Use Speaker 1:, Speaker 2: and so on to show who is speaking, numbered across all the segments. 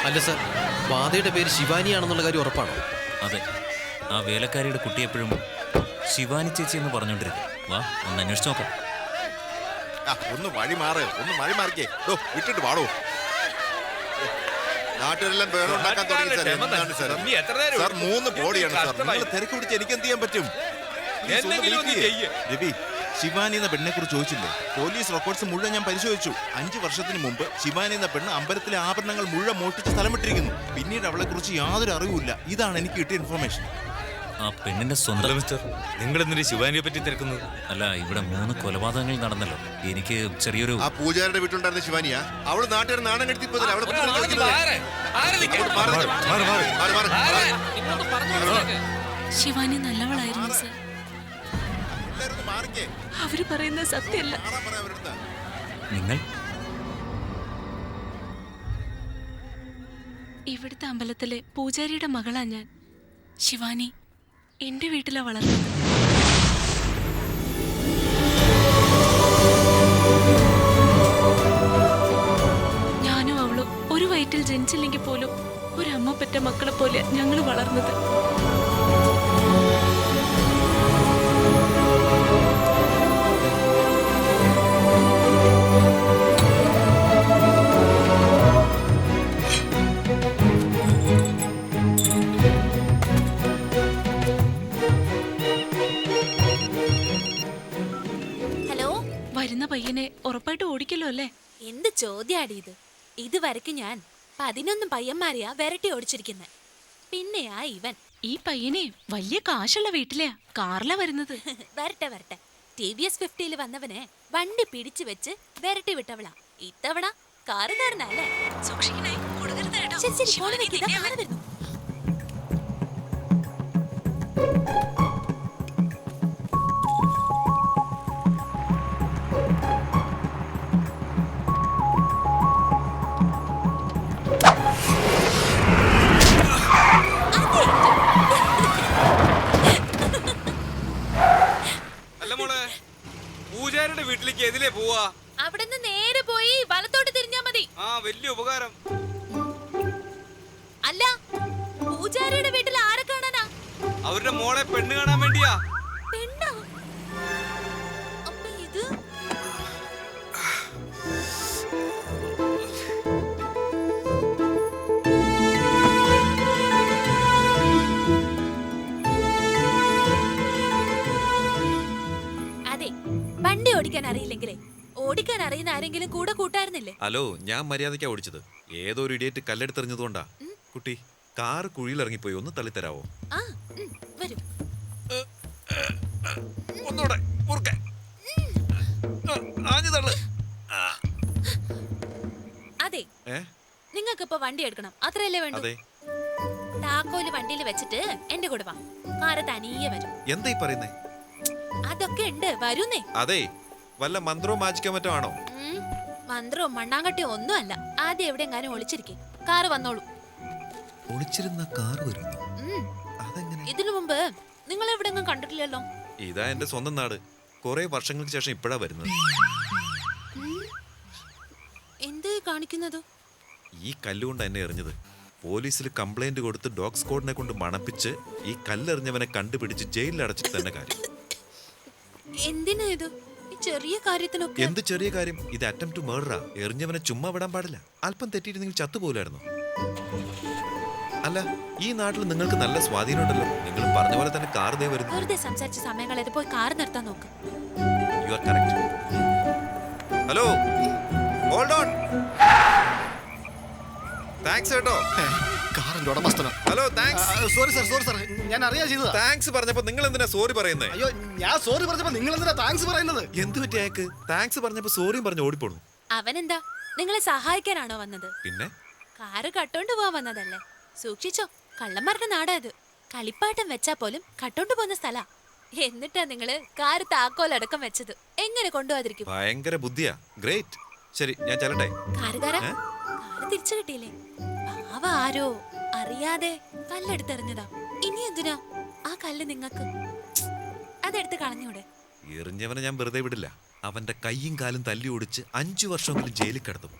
Speaker 1: അല്ല സർ, ബാധയുടെ പേര് ശിവാനിയാണെന്നുള്ള കാര്യം ഉറപ്പാണോ?
Speaker 2: അതെ, ആ വേലക്കാരിയുടെ കുട്ടി എപ്പോഴും ശിവാനി ചേച്ചി എന്ന് പറഞ്ഞോണ്ടിരിക്കും. വാ, ഒന്ന് അന്വേഷിച്ച് നോക്കാം.
Speaker 3: ഒന്ന് വഴി മാറിക്കേ. വിട്ടിട്ട് പാടോ. നാട്ടുകാരെല്ലാം ബഹളമുണ്ടാക്കാൻ തുടങ്ങി സാർ. എന്താണ് സാർ? സാർ 3 ബോഡിയാണ് സാർ. നിങ്ങൾ തിരക്ക് പിടിച്ച് എനിക്ക് എന്ത് ചെയ്യാൻ പറ്റും? രവി, ശിവാനി എന്ന പെണ്ണിനെ കുറിച്ച് ചോദിച്ചില്ലേ? പോലീസ് റെക്കോർഡ്സ് മുഴുവൻ ഞാൻ പരിശോധിച്ചു. 5 വർഷത്തിന് മുമ്പ് ശിവാനി എന്ന പെണ്ണ് അമ്പലത്തിലെ ആഭരണങ്ങൾ മുഴുവൻ മോഷ്ടിച്ച് സ്ഥലമിട്ടിരിക്കുന്നു. പിന്നീട് അവളെ കുറിച്ച് യാതൊരു അറിവുമില്ല. ഇതാണ് എനിക്ക് കിട്ടിയ ഇൻഫർമേഷൻ.
Speaker 2: ആ പെണ്ണിന്റെ സ്വന്തം.
Speaker 4: മിസ്റ്റർ, നിങ്ങൾ എന്തിനാ ശിവാനിയെ പറ്റി തിരക്കുന്നത്?
Speaker 2: അല്ല, ഇവിടെ 3 കൊലപാതകങ്ങൾ നടന്നല്ലോ. എനിക്ക് ചെറിയൊരു
Speaker 3: ആ പൂജാരുടെ വീട്ടിലുണ്ടായിരുന്ന ശിവാനിയാ. അവള് നാട്ടുകാർ നാണം കെടുത്തി
Speaker 5: ശിവാനി നല്ലവളായിരുന്നു സർ. അവര് പറയുന്ന സത്യമല്ല.
Speaker 2: നിങ്ങൾ
Speaker 5: ഇവിടുത്തെ അമ്പലത്തിലെ പൂജാരിയുടെ മകളാ ഞാൻ. ശിവാനി എന്റെ വീട്ടിലാ വളർന്നത്. ഞാനും അവളും ഒരു വയറ്റിൽ ജനിച്ചില്ലെങ്കിൽ പോലും ഒരു അമ്മ പെറ്റ മക്കളെ പോലെ ഞങ്ങൾ വളർന്നത്. വരുന്ന പയ്യനെ ഉറപ്പായിട്ട് ഓടിക്കല്ലോ അല്ലേ?
Speaker 6: എന്ത് ചോദ്യാടി ഇത്? ഇതുവരെക്കും ഞാൻ 11 പയ്യന്മാരെയാ വിരട്ടി ഓടിച്ചിരിക്കുന്നെ. പിന്നെയാ ഇവൻ.
Speaker 5: ഈ പയ്യനെ വലിയ കാശുള്ള വീട്ടിലെയാ കാറിലാ വരുന്നത്.
Speaker 6: വരട്ടെ TVS 50 വന്നവനെ വണ്ടി പിടിച്ചു വെച്ച് വിരട്ടി വിട്ടവളാ. ഇത്തവണ കാറുകാരനല്ലേ?
Speaker 5: സൂക്ഷിക്കണേ, കൊടുക്കരുത് കേട്ടോ.
Speaker 6: ശരി ഫോൺ വെക്കിതാ, കാറ് വരുന്നു.
Speaker 4: പൂജാരിയുടെ വീട്ടിലേക്ക് എതിലേ പോവാ?
Speaker 6: അവിടുന്ന് നേരെ പോയി വലത്തോട്ട് തിരിഞ്ഞാ മതി.
Speaker 4: ആ, വലിയ ഉപകാരം.
Speaker 6: അല്ല, പൂജാരിയുടെ വീട്ടിൽ ആരെ കാണാനാ?
Speaker 4: അവരുടെ മോളെ പെണ്ണ് കാണാൻ വേണ്ടിയാ.
Speaker 6: പെണ്ണോ? അപ്പൊ ഇത് വണ്ടി ഓടിക്കാൻ അറിയില്ലെങ്കിലേ ഓടിക്കാൻ അറിയുന്ന ആരെങ്കിലും കൂടെ കൂട്ടായിരുന്നില്ലേ?
Speaker 3: ഹലോ, ഞാൻ മര്യാദയ്ക്കാ ഓടിച്ചത്. ഏതോ ഒരു ഇടിയേറ്റ് കല്ലെടുത്തെറിഞ്ഞതുകൊണ്ടാ. കുട്ടി, കാറ് കുഴിയിൽ ഇറങ്ങിപ്പോയി. ഒന്ന് തള്ളിത്തരാവോ?
Speaker 6: ആ, വരൂ.
Speaker 3: ഒന്നൂടെ
Speaker 6: അതെ, നിങ്ങൾക്കിപ്പോ വണ്ടി എടുക്കണം, അത്രയല്ലേ വേണ്ടൂ? താക്കോല് വണ്ടിയിൽ വെച്ചിട്ട് എന്റെ കൂടെ വാ. കാറ് തനിയെ വരും.
Speaker 3: എന്താ പറയുന്നേ?
Speaker 6: അതൊക്കെ ഉണ്ട്, വരുന്നേ.
Speaker 3: അതെ, വല്ല മന്ത്രവും മാജിക്കാൻ മറ്റോ ആണോ?
Speaker 6: മന്ത്രവും മണ്ണാങ്കട്ടിയോ ഒന്നും അല്ല. ആദ്യം എവിടെയെങ്ങാനും ഒളിച്ചിരിക്കേ, കാറ് വന്നോളൂ.
Speaker 3: ഒളിച്ചിരുന്ന കാർ വരുന്നു.
Speaker 6: ഇതിനു മുമ്പ് നിങ്ങൾ എവിടെയെങ്കിലും കണ്ടിട്ടില്ലല്ലോ.
Speaker 3: ഇതാ എന്റെ സ്വന്തം നാട്. കുറെ വർഷങ്ങൾക്ക് ശേഷം ഇപ്പോഴാ വരുന്നത്.
Speaker 6: എന്ത് കാണിക്കുന്നത്?
Speaker 3: ഈ കല്ലുകൊണ്ടാ എന്നെ എറിഞ്ഞത്. പോലീസിൽ കംപ്ലൈന്റ് കൊടുത്ത് ഡോഗ് സ്ക്വാഡിനെ കൊണ്ട് മണപ്പിച്ച് ഈ കല്ലെറിഞ്ഞവനെ കണ്ടുപിടിച്ച് ജയിലിൽ അടച്ചിട്ട് തന്നെ കാര്യം.
Speaker 6: എന്തിനാ ഇത്? ചെറിയ കാര്യത്തിനൊക്കെ.
Speaker 3: എന്ത് ചെറിയ കാര്യം? ഇത് അറ്റംപ്റ്റ് ടു മർഡറാ. എറിഞ്ഞവനെ ചുമ്മാ വിടാൻ പാടില്ല. അല്പം തെറ്റിയിരുന്നെങ്കിൽ ചത്തുപോലായിരുന്നു. അല്ല, ഈ നാട്ടിൽ നിങ്ങൾക്ക് നല്ല സ്വാധീനമുണ്ടല്ലോ. നിങ്ങൾ പറഞ്ഞ പോലെ തന്നെ കാർ ദേ വരുന്നു.
Speaker 6: വെറുതെ സംസാരിച്ച സമയങ്ങളിൽ പോയി കാർ നിർത്താൻ നോക്ക്.
Speaker 3: You are correct. Hello, hold on. Thanks കേട്ടോ.
Speaker 7: കാറിന്റെ ഉടമസ്ഥനോ?
Speaker 3: Hello, thanks.
Speaker 7: സോറി സാർ, ഞാൻ അറിയാ ചെയ്തതാ.
Speaker 3: താങ്ക്സ് പറഞ്ഞപ്പോ നിങ്ങൾ എന്തിനാ സോറി പറയുന്നേ?
Speaker 7: അയ്യോ, ഞാൻ സോറി പറഞ്ഞപ്പോ നിങ്ങൾ എന്തിനാ താങ്ക്സ് പറയുന്നത്?
Speaker 3: എന്ത് പറ്റി അയാൾക്ക്? താങ്ക്സ് പറഞ്ഞപ്പോ സോറിയും പറഞ്ഞു ഓടിപ്പോണു.
Speaker 6: അവനെന്താ നിങ്ങളെ സഹായിക്കാനാണോ വന്നത്?
Speaker 3: പിന്നെ
Speaker 6: കാറ് കട്ടോണ്ട് പോവാൻ വന്നതല്ലേ? സൂക്ഷിച്ചോ, കള്ളന്മാരുടെ നാടാ ഇത്. കളിപ്പാട്ടം വെച്ചാ പോലും കട്ടോണ്ട് പോകുന്ന സ്ഥലാ. എന്നിട്ടാ നിങ്ങള് കാറ് താക്കോലടക്കം വെച്ചത്. എങ്ങനെ കൊണ്ടുപോകാതിരിക്കും?
Speaker 3: ഭയങ്കര ബുദ്ധിയാ. ഗ്രേറ്റ്. ശരി, ഞാൻ ചെല്ലട്ടെ.
Speaker 6: കാറുകാരാ, കാറ് തിരിച്ചു കിട്ടിയില്ലേ? പാവ ആരോ അറിയാതെ കല്ലെടുത്തെറിഞ്ഞതാ. ഇനി എന്തിനാ ആ കല്ല് നിങ്ങക്ക്? അതെടുത്ത് കളഞ്ഞൂടെ?
Speaker 3: എറിഞ്ഞവനെ ഞാൻ വെറുതെ വിടില്ല. അവന്റെ കൈയും കാലും തല്ലി ഓടിച്ച് 5 വർഷമെങ്കിലും ജയിലിൽ കിടത്തും.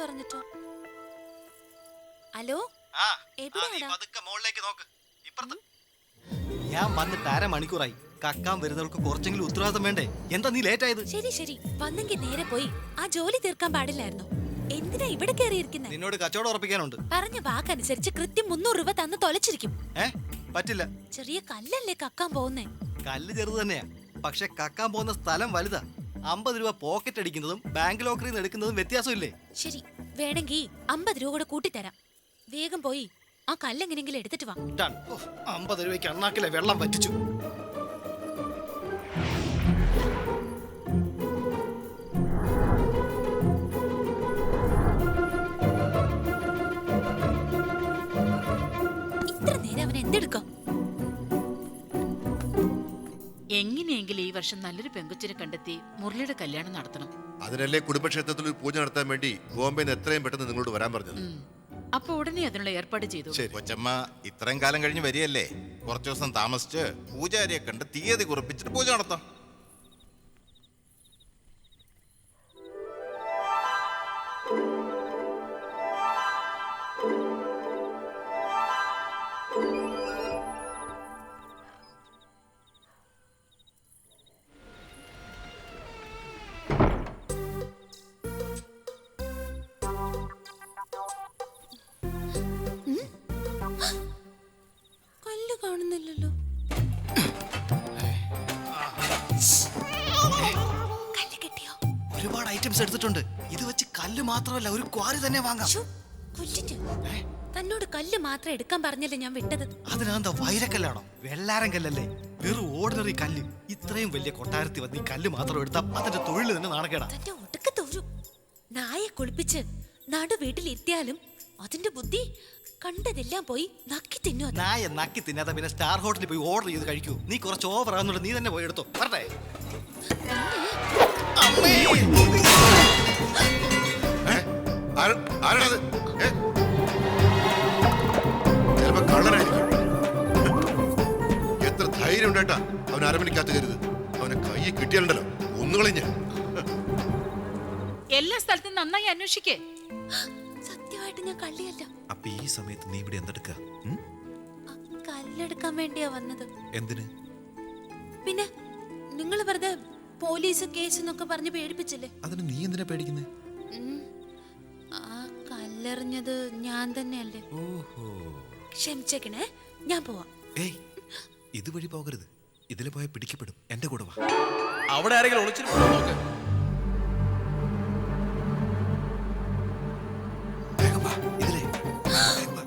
Speaker 6: പറഞ്ഞിട്ടോ? ഹലോ, എവിടെയാടാ?
Speaker 7: ഞാൻ വന്നിട്ട് അരമണിക്കൂറായി. കക്കാൻ വരുന്നവർക്ക് കുറച്ചെങ്കിലും ഉത്തരവാദിത്തം വേണ്ടേ? എന്താ നീ ലേറ്റ് ആയത്?
Speaker 6: ശരി ശരി, വന്നെങ്കിൽ നേരെ പോയി ആ ജോലി തീർക്കാൻ പാടില്ലായിരുന്നു. എന്തിനാ ഇവിടെ കയറിയിരിക്കുന്നേ?
Speaker 7: നിന്നോട് കച്ചവടം ഉറപ്പിക്കാനുണ്ട്.
Speaker 6: പറഞ്ഞ വാക്കനുസരിച്ച് കൃത്യം 300 രൂപ തന്ന് തൊലച്ചിരിക്കും.
Speaker 7: പറ്റില്ല.
Speaker 6: ചെറിയ കല്ലല്ലേ കക്കാൻ പോകുന്നേ?
Speaker 7: കല്ല് ചെറുത് തന്നെയാ, പക്ഷെ കക്കാൻ പോകുന്ന സ്ഥലം വലുതാ. 50 രൂപ പോക്കറ്റ് അടിക്കുന്നതും ബാങ്ക് ലോക്കറിൽ നിന്ന് എടുക്കുന്നതും വ്യത്യാസമില്ലേ?
Speaker 6: ശരി, വേണമെങ്കിൽ 50 രൂപ കൂടെ കൂട്ടിത്തരാം. വേഗം പോയി ആ കല്ലെങ്ങനെങ്കിലും എടുത്തിട്ട് വാ.
Speaker 7: 50 രൂപയ്ക്ക് അണ്ണാക്കിലെ വെള്ളം വറ്റിച്ചു.
Speaker 6: ഇത്ര നേരം അവൻ എന്തെടുക്കാം?
Speaker 8: എങ്ങനെയെങ്കിലും ഈ വർഷം നല്ലൊരു പെങ്കൊച്ചിനെ കണ്ടെത്തി മുരളിയുടെ കല്യാണം നടത്തണം.
Speaker 9: അതിനല്ലേ കുടുംബക്ഷേത്രത്തിൽ ഒരു പൂജ നടത്താൻ വേണ്ടി ബോംബെന്ന് എത്രയും പെട്ടെന്ന് നിങ്ങളോട് വരാൻ പറഞ്ഞത്.
Speaker 8: അപ്പൊ ഉടനെ അതിനുള്ള ഏർപ്പാട് ചെയ്തു.
Speaker 3: കൊച്ചമ്മ ഇത്രയും കാലം കഴിഞ്ഞ് വരികയല്ലേ, കുറച്ചു ദിവസം താമസിച്ച് പൂജാരിയെ കണ്ട് തീയതി കുറിപ്പിച്ചിട്ട് പൂജ നടത്താം.
Speaker 6: കല്ല് കാണുന്നില്ലല്ലോ. കല്ല് കിട്ടിയോ?
Speaker 7: ഒരുപാട് ഐറ്റംസ് എടുത്തിട്ടുണ്ട്. ഇത് വെച്ച് കല്ല് മാത്രമല്ല, ഒരു ക്വാറി തന്നെ വാങ്ങാം.
Speaker 6: ശ്ശോ, കൊല്ലിട്ട്. തന്നോട് കല്ല് മാത്രം എടുക്കാൻ പറഞ്ഞല്ലേ ഞാൻ വിട്ടത്.
Speaker 7: അതിനെന്താ വൈരക്കല്ലാണോ? വെള്ളാരം കല്ലല്ലേ, വെറും ഓർഡിനറി കല്ല്. ഇത്രയും വലിയ കൊട്ടാരത്തിൽ വന്ന് ഈ കല്ല് മാത്രം എടുത്താൽ അതിന്റെ തൊഴിൽ തന്നെ നാണക്കേടാ.
Speaker 6: തന്റെ ഒടുക്ക തോരു നായെ കുളിപ്പിച്ച് നടു വീട്ടിലിരുത്തിയാലും അതിന്റെ ബുദ്ധി കണ്ടതെല്ലാം പോയി നക്കി തിന്നു.
Speaker 7: നായ നക്കി തിന്നാതെ പിന്നെ സ്റ്റാർ ഹോട്ടലിൽ പോയി ഓർഡർ ചെയ്ത് കഴിക്കൂ. നീ കുറച്ച് ഓവർ ആകുന്നുണ്ട്, നീ തന്നെ പോയി എടുത്തോ. പറഞ്ഞേ
Speaker 9: ആരാണത്? ചിലപ്പോ കള്ളനായിരിക്കും. എത്ര ധൈര്യം ഉണ്ടായിട്ടാ അവൻ അരമണിക്കകത്ത് കരുത്. അവനെ കൈ കിട്ടിയാലുണ്ടല്ലോ ഒന്നുകളിഞ്ഞ.
Speaker 8: എല്ലാ സ്ഥലത്തും നന്നായി അന്വേഷിക്കേ.
Speaker 6: സത്യമായിട്ട് ഞാൻ കള്ളിയല്ല.
Speaker 1: അപ്പൊ ഈ സമയത്ത് നീ ഇവിടെ എന്തെടുക്ക?
Speaker 6: കല്ലെടുക്കാൻ വേണ്ടിയാ വന്നത്.
Speaker 1: എന്തിന്?
Speaker 6: പിന്നെ നിങ്ങൾ വെറുതെ പോലീസ് കേസ് എന്നൊക്കെ പറഞ്ഞ് പേടിപ്പിച്ചില്ലേ?
Speaker 1: അതിന് നീ എന്തിനാ പേടിക്കുന്നേ?
Speaker 6: ആ കല്ലെറിഞ്ഞത് ഞാൻ തന്നെയല്ലേ?
Speaker 1: ഓഹോ,
Speaker 6: ക്ഷമിച്ചേക്കണേ, ഞാൻ പോവാം.
Speaker 1: ഏയ് ഇതുവഴി പോകരുത്. ഇതിലെ പോയാൽ പിടിക്കപ്പെടും. എന്റെ കൂടെ വാ.
Speaker 4: അവിടെ ആരെങ്കിലും ഒളിച്ചിട്ട് നോക്ക്.
Speaker 1: വേഗം വാ, ഇതിലേ. വേഗം വാ.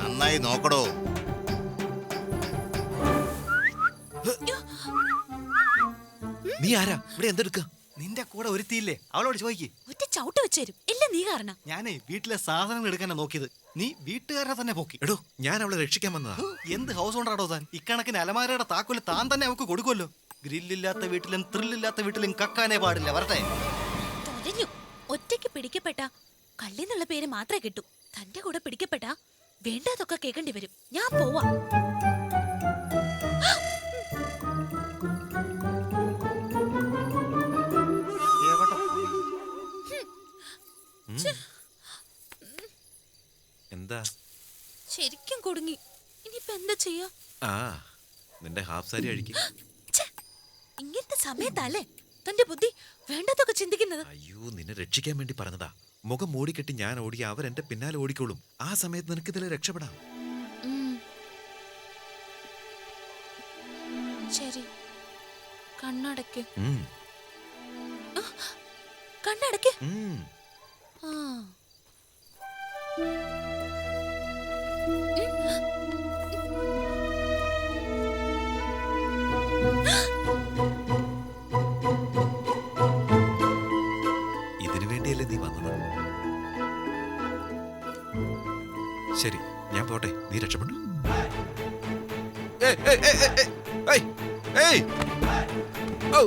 Speaker 3: നന്നായി നോക്കടോ.
Speaker 1: നീ ആരാ? ഇവിടെ എന്തെടുക്ക?
Speaker 7: നിന്റെ കൂടെ ഒരുത്തിയില്ലേ, അവളോട് ചോദിക്ക്.
Speaker 6: ഒറ്റ ചവിട്ട് വെച്ച് തരും. എല്ലാം നീ കാരണം.
Speaker 7: ഞാനേ വീട്ടിലെ സാധനങ്ങൾ എടുക്കാനാ നോക്കിയത്. നീ വീട്ടുകാരെ തന്നെ പോക്കി.
Speaker 1: എടോ, ഞാൻ അവളെ രക്ഷിക്കാൻ വന്നതാ.
Speaker 7: എന്ത് ഹൗസ് ഓണറാടോ താൻ? ഇക്കണക്കിന് അലമാരയുടെ താക്കോല് താൻ തന്നെ അവക്ക് കൊടുക്കുമല്ലോ. ഗ്രില്ലില്ലാത്ത വീട്ടിലും ത്രില്ലില്ലാത്ത വീട്ടിലും കക്കാനേ പാടില്ല. വരട്ടെ.
Speaker 6: തൊലഞ്ഞു. ഒറ്റയ്ക്ക് പിടിക്കപ്പെട്ട കല്ലെന്നുള്ള പേര് മാത്രമേ കിട്ടൂ. തന്റെ കൂടെ പിടിക്കപ്പെട്ട വേണ്ടാതൊക്കെ കേൾക്കേണ്ടി വരും. ഞാൻ പോവാ.
Speaker 1: എന്താ?
Speaker 6: ശരിക്കും കുടുങ്ങി. ഇനിയിപ്പോ എന്താ ചെയ്യാ?
Speaker 1: ആ, നിന്റെ ഹാഫ് സാരി അഴിക്കും.
Speaker 6: ഇങ്ങനത്തെ സമയത്തല്ലേ തന്റെ ബുദ്ധി വേണ്ടാത്തൊക്കെ ചിന്തിക്കുന്നത്?
Speaker 1: അയ്യോ, നിന്നെ രക്ഷിക്കാൻ വേണ്ടി പറഞ്ഞതാ. മുഖം മൂടിക്കെട്ടി ഞാൻ ഓടിയ അവർ എന്റെ പിന്നാലെ ഓടിക്കോളും. ആ സമയത്ത് നിനക്ക് ഇതിലെ രക്ഷപ്പെടാം.
Speaker 6: ശരി, കണ്ണടയ്ക്ക്.
Speaker 1: ഉം,
Speaker 6: കണ്ണടയ്ക്ക്.
Speaker 1: ഉം.
Speaker 6: ആ,
Speaker 1: ഇതിനു വേണ്ടിയല്ലേ നീ വന്നത്? ശരി, ഞാൻ പോട്ടെ. നീ രക്ഷപ്പെട്ടു. ഏയ്, ഏയ്, ഏയ്, ഏയ്, ഏയ്, ഏയ്. ഔ.